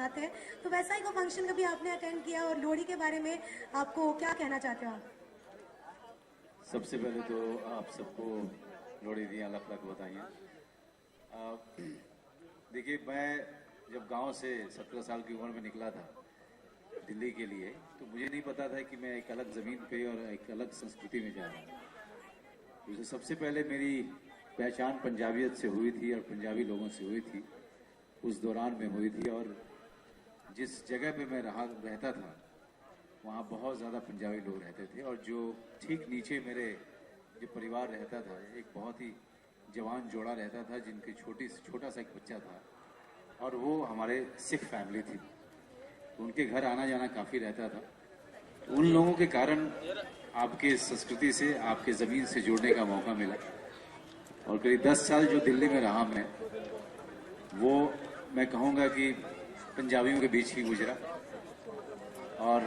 मनाते हैं, तो वैसा ही कोई फंक्शन कभी आपने अटेंड किया और लोहड़ी के बारे में आपको क्या कहना चाहते हो आप? सबसे पहले तो आप सबको लोहड़ी दी लाख लाख बधाइयाँ। देखिए, मैं जब गांव से 17 साल की उम्र में निकला था दिल्ली के लिए, तो मुझे नहीं पता था कि मैं एक अलग ज़मीन पे और एक अलग संस्कृति में जा रहा हूँ। तो सबसे पहले मेरी पहचान पंजाबियत से हुई थी और पंजाबी लोगों से हुई थी, उस दौरान में हुई थी। और जिस जगह पे मैं रहता था वहाँ बहुत ज़्यादा पंजाबी लोग रहते थे, और जो ठीक नीचे मेरे जो परिवार रहता था, एक बहुत ही जवान जोड़ा रहता था जिनके छोटा सा एक बच्चा था, और वो हमारे सिख फैमिली थी। तो उनके घर आना जाना काफ़ी रहता था। तो उन लोगों के कारण आपके संस्कृति से, आपके ज़मीन से जुड़ने का मौका मिला। और करीब 10 साल जो दिल्ली में रहा मैं, वो मैं कहूँगा कि पंजाबियों के बीच ही गुजरा। और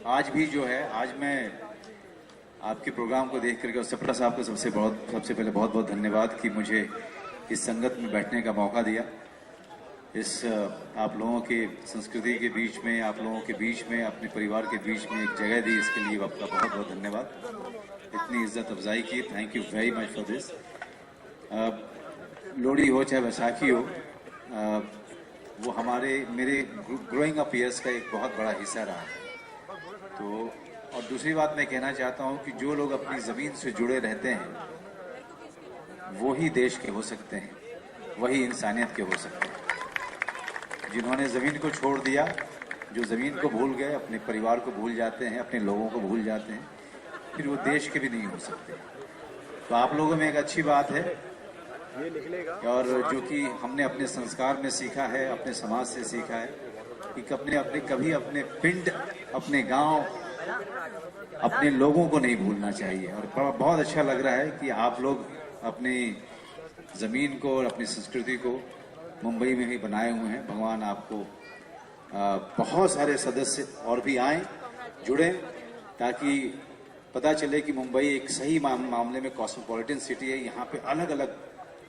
आज भी जो है, आज मैं आपके प्रोग्राम को देख करके, और सप्रा साहब को सबसे पहले बहुत बहुत धन्यवाद कि मुझे इस संगत में बैठने का मौका दिया। इस आप लोगों के संस्कृति के बीच में, आप लोगों के बीच में, अपने परिवार के बीच में एक जगह दी, इसके लिए आपका बहुत बहुत धन्यवाद। इतनी इज्जत अफजाई की, thank you very much for this. Lohri हो चाहे बैसाखी हो, वो मेरे ग्रोइंग अप ईयर्स का एक बहुत बड़ा हिस्सा रहा है। तो और दूसरी बात मैं कहना चाहता हूँ कि जो लोग अपनी ज़मीन से जुड़े रहते हैं वो ही देश के हो सकते हैं, वही इंसानियत के हो सकते हैं। जिन्होंने ज़मीन को छोड़ दिया, जो ज़मीन को भूल गए, अपने परिवार को भूल जाते हैं, अपने लोगों को भूल जाते हैं, फिर वो देश के भी नहीं हो सकते। तो आप लोगों में एक अच्छी बात है, और जो कि हमने अपने संस्कार में सीखा है, अपने समाज से सीखा है, कि कभी अपने पिंड, अपने गांव, अपने लोगों को नहीं भूलना चाहिए। और बहुत अच्छा लग रहा है कि आप लोग अपनी ज़मीन को और अपनी संस्कृति को मुंबई में ही बनाए हुए हैं। भगवान आपको बहुत सारे सदस्य और भी आए, जुड़े, ताकि पता चले कि मुंबई एक सही मामले में कॉस्मोपॉलिटन सिटी है। यहाँ पे अलग अलग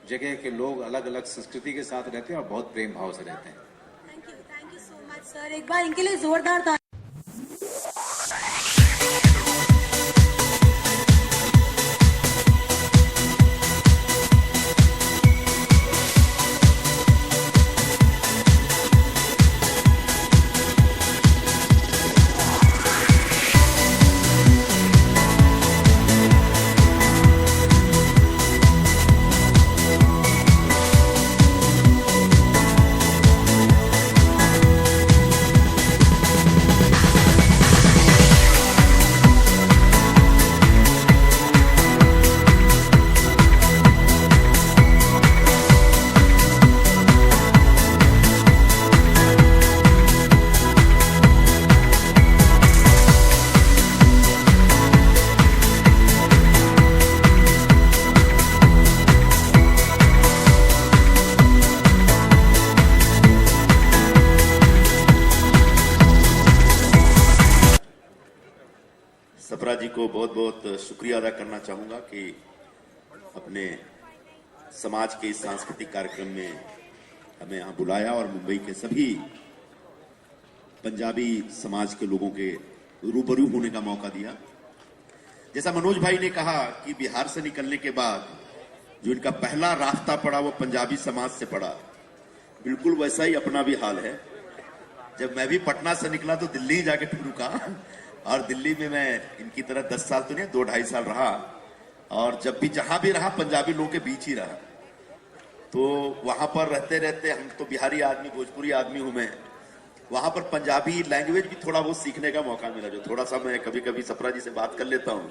जगह के लोग अलग अलग संस्कृति के साथ रहते हैं और बहुत प्रेम भाव से रहते हैं। Thank you so much sir. एक बार इनके लिए जोरदार ताली। सप्रा जी को बहुत बहुत शुक्रिया अदा करना चाहूंगा कि अपने समाज के इस सांस्कृतिक कार्यक्रम में हमें यहाँ बुलाया और मुंबई के सभी पंजाबी समाज के लोगों के रूबरू होने का मौका दिया। जैसा मनोज भाई ने कहा कि बिहार से निकलने के बाद जो इनका पहला रास्ता पड़ा वो पंजाबी समाज से पड़ा, बिल्कुल वैसा ही अपना भी हाल है। जब मैं भी पटना से निकला तो दिल्ली ही जाके रुका, और दिल्ली में मैं इनकी तरह 10 साल तो नहीं, 2-2.5 साल रहा, और जब भी जहां भी रहा पंजाबी लोगों के बीच ही रहा। तो वहां पर रहते रहते, हम तो बिहारी आदमी, भोजपुरी आदमी हूं मैं, वहां पर पंजाबी लैंग्वेज भी थोड़ा बहुत सीखने का मौका मिला। जो थोड़ा सा मैं कभी कभी सप्रा जी से बात कर लेता हूँ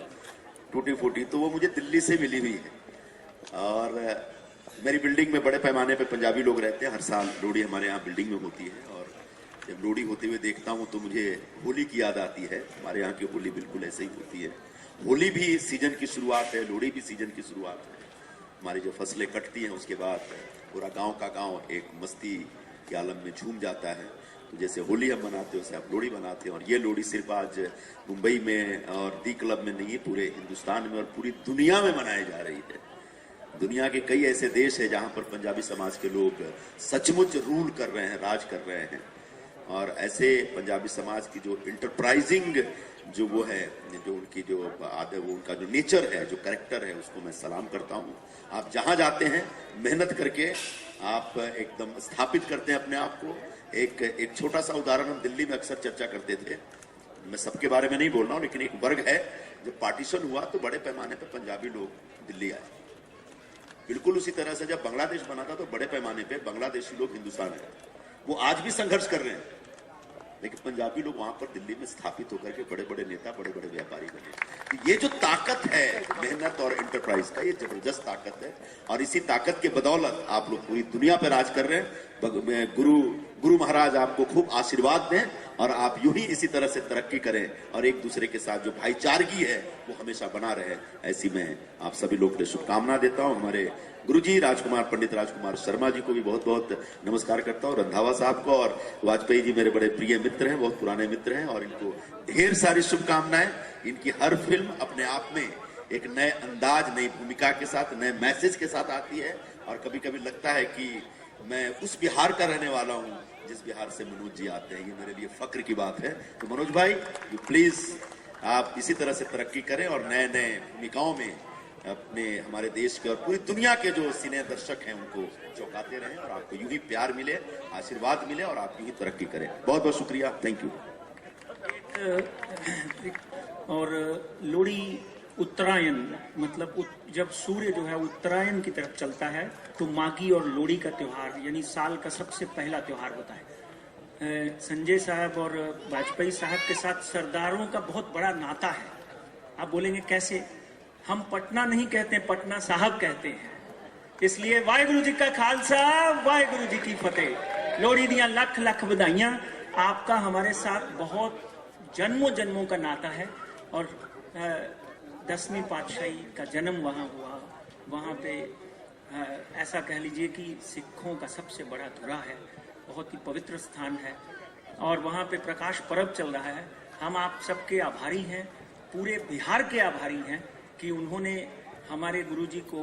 टूटी फूटी, तो वो मुझे दिल्ली से मिली हुई है। और मेरी बिल्डिंग में बड़े पैमाने पर पंजाबी लोग रहते हैं। हर साल लोहड़ी हमारे यहाँ बिल्डिंग में होती है, और जब लोहड़ी होते हुए देखता हूँ तो मुझे होली की याद आती है। हमारे यहाँ की होली बिल्कुल ऐसे ही होती है। होली भी सीजन की शुरुआत है, लोहड़ी भी सीजन की शुरुआत है। हमारी जो फसलें कटती हैं उसके बाद पूरा गांव का गांव एक मस्ती के आलम में झूम जाता है। तो जैसे होली हम मनाते हैं वैसे आप लोहड़ी मनाते हैं। और ये लोहड़ी सिर्फ आज मुंबई में और दी क्लब में नहीं, पूरे हिंदुस्तान में और पूरी दुनिया में मनाई जा रही है। दुनिया के कई ऐसे देश है जहां पर पंजाबी समाज के लोग सचमुच रूल कर रहे हैं, राज कर रहे हैं। और ऐसे पंजाबी समाज की जो इंटरप्राइजिंग जो वो है, जो उनकी जो आदत, वो उनका जो नेचर है, जो कैरेक्टर है, उसको मैं सलाम करता हूं। आप जहां जाते हैं मेहनत करके आप एकदम स्थापित करते हैं अपने आप को। एक छोटा सा उदाहरण हम दिल्ली में अक्सर चर्चा करते थे, मैं सबके बारे में नहीं बोल रहा हूं, लेकिन एक वर्ग है, जब पार्टीशन हुआ तो बड़े पैमाने पर पंजाबी लोग दिल्ली आए। बिल्कुल उसी तरह से जब बांग्लादेश बना था तो बड़े पैमाने पे बांग्लादेशी लोग हिंदुस्तान आए। वो आज भी संघर्ष कर रहे हैं, लेकिन पंजाबी लोग वहां पर दिल्ली में स्थापित होकर के बड़े बड़े नेता, बड़े बड़े व्यापारी बने। तो ये जो ताकत है मेहनत और एंटरप्राइज का, ये जबरदस्त ताकत है। और इसी ताकत के बदौलत आप लोग पूरी दुनिया पर राज कर रहे हैं। गुरु महाराज आपको खूब आशीर्वाद दें और आप यूं ही इसी तरह से तरक्की करें और एक दूसरे के साथ जो भाईचारगी है वो हमेशा बना रहे। ऐसी मैं आप सभी लोग को शुभकामना देता हूं। हमारे गुरुजी राजकुमार, पंडित राजकुमार शर्मा जी को भी बहुत बहुत नमस्कार करता हूं, रंधावा साहब को, और वाजपेयी जी मेरे बड़े प्रिय मित्र हैं, बहुत पुराने मित्र हैं, और इनको ढेर सारी शुभकामनाएं। इनकी हर फिल्म अपने आप में एक नए अंदाज, नई भूमिका के साथ, नए मैसेज के साथ आती है। और कभी कभी लगता है कि मैं उस बिहार का रहने वाला हूं जिस बिहार से मनोज जी आते हैं। ये मेरे लिए फक्र की बात है। तो मनोज भाई, यू प्लीज आप इसी तरह से तरक्की करें और नए नए भूमिकाओं में अपने हमारे देश के और पूरी दुनिया के जो सिने दर्शक हैं उनको चौंकाते रहें और आपको यूं ही प्यार मिले, आशीर्वाद मिले और आप यूं ही तरक्की करें। बहुत बहुत शुक्रिया, थैंक यू। और लोहड़ी उत्तरायण, मतलब जब सूर्य जो है उत्तरायण की तरफ चलता है तो माघी और लोहड़ी का त्योहार यानी साल का सबसे पहला त्योहार होता है। संजय साहब और वाजपेयी साहब के साथ सरदारों का बहुत बड़ा नाता है। आप बोलेंगे कैसे? हम पटना नहीं कहते, पटना साहब कहते हैं। इसलिए वाहिगुरु जी का खालसा, वाहिगुरु जी की फतेह। लोहड़ी दियां लख लख बधाइयां। आपका हमारे साथ बहुत जन्मों जन्मों का नाता है। और 10वीं पातशाही का जन्म वहाँ हुआ। वहाँ पे ऐसा कह लीजिए कि सिखों का सबसे बड़ा धुरा है, बहुत ही पवित्र स्थान है। और वहाँ पे प्रकाश पर्व चल रहा है। हम आप सबके आभारी हैं, पूरे बिहार के आभारी हैं कि उन्होंने हमारे गुरुजी को,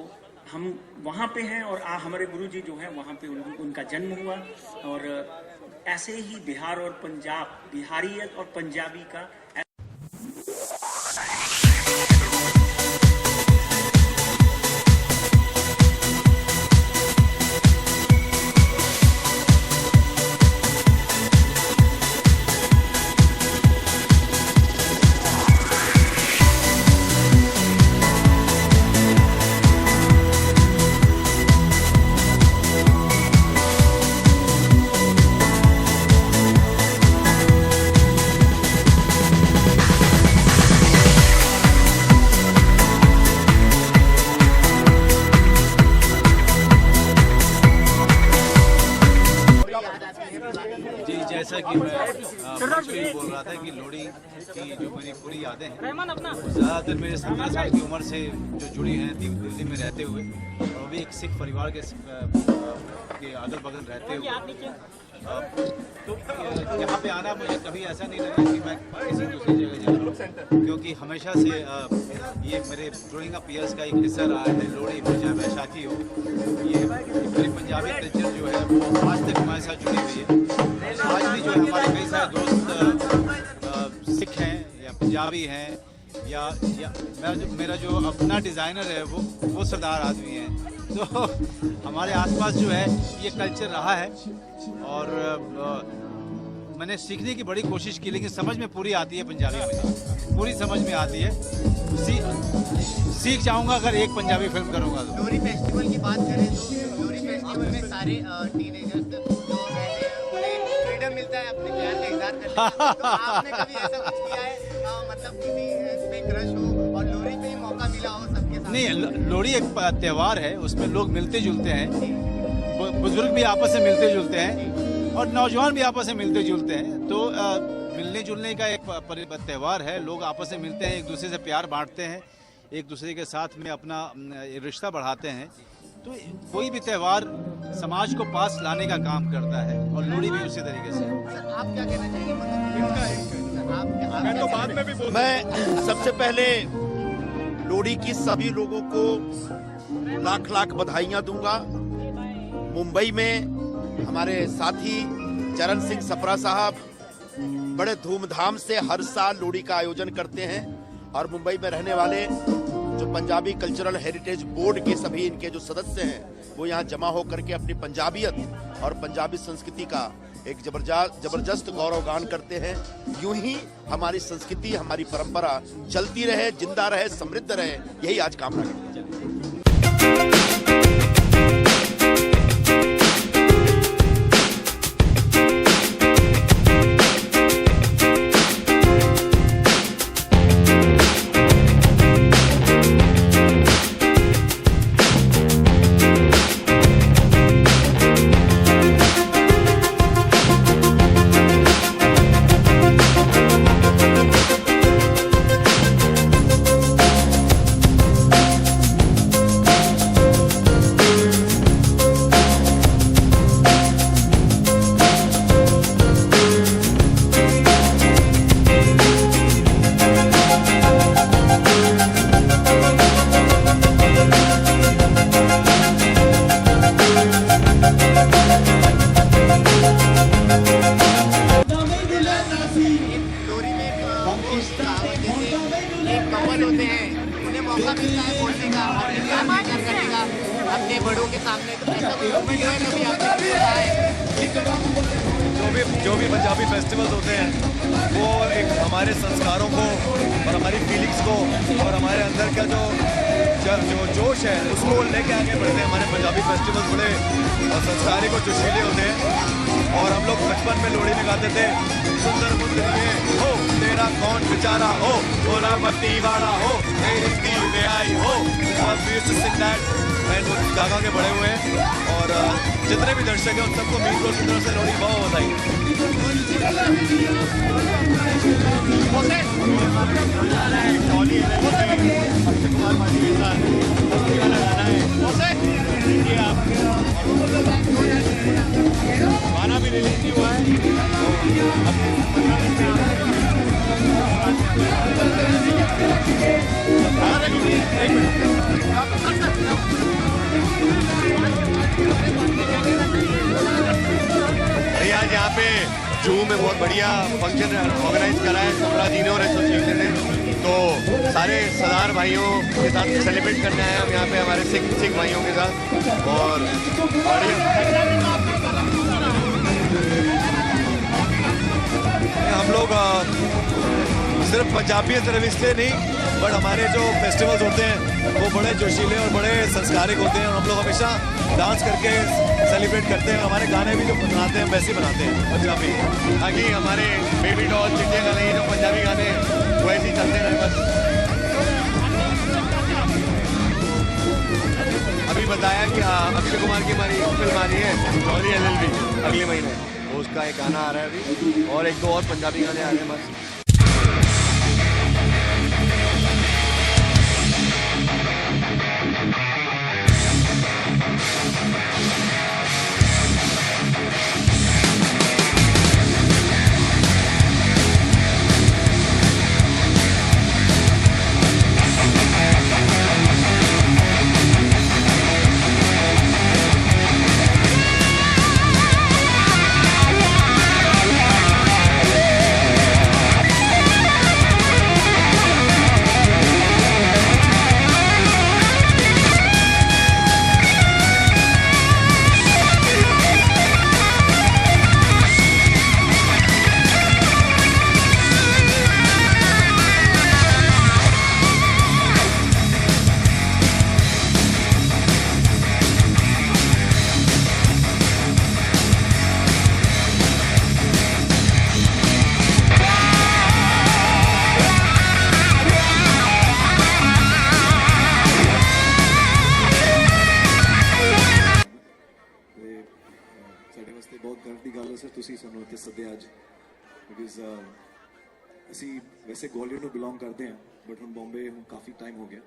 हम वहाँ पे हैं और हमारे गुरुजी जो हैं वहाँ पे उनका जन्म हुआ। और ऐसे ही बिहार और पंजाब, बिहारियत और पंजाबी का जैसा कि मैं बोल रहा था कि लोहड़ी की जो मेरी पूरी यादें हैं ज़्यादातर मेरे 17 साल की उम्र से जो जुड़ी हैं दिल्ली में रहते हुए, और भी एक सिख परिवार के अगल बगल रहते हुए। तो यहाँ पे आना मुझे कभी ऐसा नहीं लगा कि मैं किसी दूसरी जगह जा रहा हूँ, क्योंकि हमेशा से ये मेरे ग्रोइंग अप ईयर्स का एक हिस्सा रहा है। लोहड़ी हो चाहे बैसाखी हो, ये मेरी पंजाबी कल्चर जो है वो आज तक हमारे साथ जुड़ी हुई है। आज भी जो है हमारे कई सारे दोस्त सिख हैं या पंजाबी हैं या मेरा जो अपना डिज़ाइनर है वो सरदार आदमी है। तो हमारे आसपास जो है ये कल्चर रहा है और मैंने सीखने की बड़ी कोशिश की, लेकिन समझ में पूरी आती है पंजाबी में, पूरी समझ में आती है। सीख जाऊंगा अगर एक पंजाबी फिल्म करूंगा तो। लोहड़ी फेस्टिवल की बात करें तो लोहड़ी फेस्टिवल में सारे टीनेजर्स जो रहते हैं उन्हें फ्रीडम मिलता है अपने प्यार का इज़हार करने का। तो आपने कभी ऐसा कुछ किया है, मतलब किसी पे क्रश हो और लोहड़ी पे ही मौका मिला हो सबके साथ? नहीं, लोहड़ी एक त्योहार है, उसमें लोग मिलते जुलते हैं, बुजुर्ग भी आपस में मिलते जुलते हैं और नौजवान भी आपस में मिलते जुलते हैं। तो मिलने जुलने का एक त्यौहार है। लोग आपस में मिलते हैं, एक दूसरे से प्यार बांटते हैं, एक दूसरे के साथ में अपना रिश्ता बढ़ाते हैं। तो कोई भी त्यौहार समाज को पास लाने का काम करता है और लोहड़ी भी उसी तरीके से। सर आप क्या कहना चाहेंगे? मैं सबसे पहले लोहड़ी की सभी लोगों को लाख लाख बधाइयां दूंगा। मुंबई में हमारे साथी चरण सिंह सप्रा साहब बड़े धूमधाम से हर साल लोहड़ी का आयोजन करते हैं और मुंबई में रहने वाले जो पंजाबी कल्चरल हेरिटेज बोर्ड के सभी इनके जो सदस्य हैं वो यहाँ जमा होकर के अपनी पंजाबियत और पंजाबी संस्कृति का एक जबरदस्त गौरवगान करते हैं। यूं ही हमारी संस्कृति, हमारी परंपरा चलती रहे, जिंदा रहे, समृद्ध रहे, यही आज कामना करते हैं। होते हैं उन्हें मौका मिलता है बोलने का और इंतजार करने का अपने बड़ों के सामने। तो ऐसा कोई मूवमेंट है कभी आपने देखा है? जो भी पंजाबी फेस्टिवल्स होते हैं वो एक हमारे संस्कारों को और हमारी फीलिंग्स को और हमारे अंदर का जो जोश है उसको लेके आगे बढ़ते हैं। हमारे पंजाबी फेस्टिवल्स बड़े संस्कारिक और जोशीले होते हैं और हम लोग बचपन में लोहड़ी में गाते थे, सुंदर मुंदरिए हो तेरा कौन बेचारा हो, भोला पत्ती वाला हो, हिंदी में आई हो, और we used to sing that and गा गा के बड़े हुए हैं। और जितने भी दर्शक हैं उन सबको मीट रोड की तरफ से लोहड़ी बहुत बधाई। गाना भी रिलीज नहीं हुआ है। आज यहाँ पे जू में बहुत बढ़िया फंक्शन ऑर्गेनाइज करा है सप्रा जी ने और एसोसिएशन ने। तो सारे सरदार भाइयों के साथ सेलिब्रेट करने आए हम यहाँ पे हमारे सिख भाइयों के साथ। और हम लोग सिर्फ पंजाबी सिर्फ इसलिए नहीं बट हमारे जो फेस्टिवल्स होते हैं वो बड़े जोशीले और बड़े संस्कारिक होते हैं और हम लोग हमेशा डांस करके सेलिब्रेट करते हैं। हमारे गाने भी जो बनाते हैं वैसे बनाते हैं पंजाबी, ताकि हमारे बेबी डॉल चिट्टिया गाने जो पंजाबी गाने वैसे ही चलते रहे। बस अभी बताया कि अक्षय कुमार की हमारी फिल्म आ रही है जॉली LLB अगले महीने, उसका एक गाना आ रहा है अभी और एक दो और पंजाबी गाने आ रहे हैं बस। बहुत गर्व की गल है सर तुसी सानू इत्थे सद्दे अज बिकॉज असी वैसे ग्वालियर नूं बिलोंग करते हैं बट हम बॉम्बे हम काफ़ी टाइम हो गया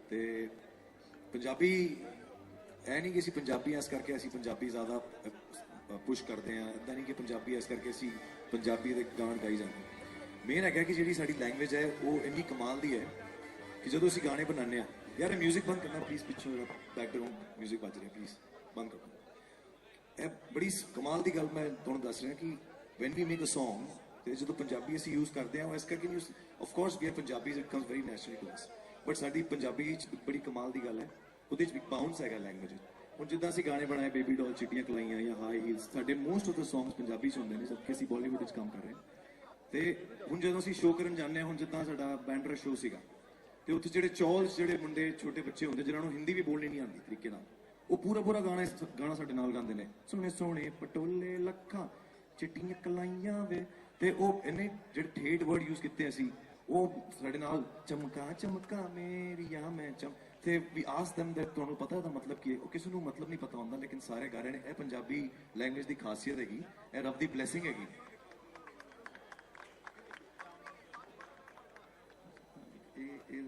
तो पंजाबी है नहीं कि असी पंजाबी इस करके असी पंजाबी ज़्यादा पुश करते हैं, इदा नहीं कि पंजाबी इस करके असी पंजाबी दे गान गाई जाते। मेन है कि जी साड़ी लैंग्वेज है वो इन्नी कमाल दी है कि जो असी गाने बनाने यार म्यूजिक बंद करना प्लीज, पिछों बैकग्राउंड म्यूजिक बज रहा, प्लीज बंद करो। ਇਹ ਬੜੀ ਕਮਾਲ ਦੀ ਗੱਲ ਮੈਂ ਤੁਹਾਨੂੰ ਦੱਸ ਰਿਹਾ ਕਿ when we make a Song ਤੇ ਜਦੋਂ ਪੰਜਾਬੀ ਅਸੀਂ ਯੂਜ਼ ਕਰਦੇ ਹਾਂ, ਇਸ ਕਰਕੇ use of course we are Punjabis, it comes very naturally to us, but ਸਾਡੀ ਪੰਜਾਬੀ ਵਿੱਚ ਬੜੀ ਕਮਾਲ ਦੀ ਗੱਲ ਹੈ, ਉਹਦੇ ਵਿੱਚ ਵੀ ਬਾਉਂਸ ਹੈਗਾ ਲੈਂਗੁਏਜ। ਹੁਣ ਜਿੱਦਾਂ ਅਸੀਂ ਗਾਣੇ ਬਣਾਏ ਬੇਬੀ ਡਾਲ, ਚਿੱਟੀਆਂ ਕਲਾਈਆਂ ਜਾਂ ਹਾਈ ਹੀਲਸ, ਸਾਡੇ most of the songs Punjabi 'ਚ ਹੁੰਦੇ ਨੇ, ਜਦਕਿ ਅਸੀਂ ਬਾਲੀਵੁੱਡ ਵਿੱਚ ਕੰਮ ਕਰ ਰਹੇ ਹਾਂ। ਤੇ ਹੁਣ ਜਦੋਂ ਅਸੀਂ ਸ਼ੋਅ ਕਰਨ ਜਾਂਦੇ ਹਾਂ, ਹੁਣ ਜਿੱਦਾਂ ਸਾਡਾ ਬੈਂਡਰਾ ਸ਼ੋਅ ਸੀਗਾ, ਤੇ ਉੱਥੇ ਜਿਹੜੇ ਚੌਲਸ, ਜਿਹੜੇ ਮੁੰਡੇ ਛੋਟੇ ਬੱਚੇ ਹੁੰਦੇ ਜਿਨ੍ਹਾਂ ਨੂੰ ਹਿੰਦੀ ਵੀ ਬੋਲਣੀ ਨਹੀਂ ਆਉਂਦੀ ਤਰੀਕੇ ਨਾਲ, ਉਹ ਪੂਰਾ ਗਾਣਾ ਸਾਡੇ ਨਾਲ ਗਾਉਂਦੇ ਨੇ, ਸੋਹਣੇ ਸੋਹਣੇ ਪਟੋਲੇ ਲੱਖਾਂ ਚਿੱਟੀਆਂ ਕਲਾਈਆਂ ਵੇ, ਤੇ ਉਹ ਇੰਨੇ ਜਿਹੜੇ ਠੇਠ ਵਰਡ ਯੂਜ਼ ਕੀਤੇ ਅਸੀਂ, ਉਹ ਸਾਡੇ ਨਾਲ ਚਮਕਾ ਚਮਕਾ ਮੇਰੀਆਂ ਮੈਂ ਚਮ, ਤੇ ਵੀ ਆਸ ਦਮ ਦੈਟ ਤੁਹਾਨੂੰ ਪਤਾ ਉਹਦਾ ਮਤਲਬ ਕੀ ਹੈ? ਉਹ ਕਿਸੇ ਨੂੰ ਮਤਲਬ ਨਹੀਂ ਪਤਾ ਹੁੰਦਾ, ਲੇਕਿਨ ਸਾਰੇ ਗਾ ਰਹੇ ਨੇ। ਇਹ ਪੰਜਾਬੀ ਲੈਂਗੁਏਜ ਦੀ ਖਾਸੀਅਤ ਹੈਗੀ, ਇਹ ਰੱਬ ਦੀ ਬਲੇਸਿੰਗ ਹੈਗੀ। ਇਹ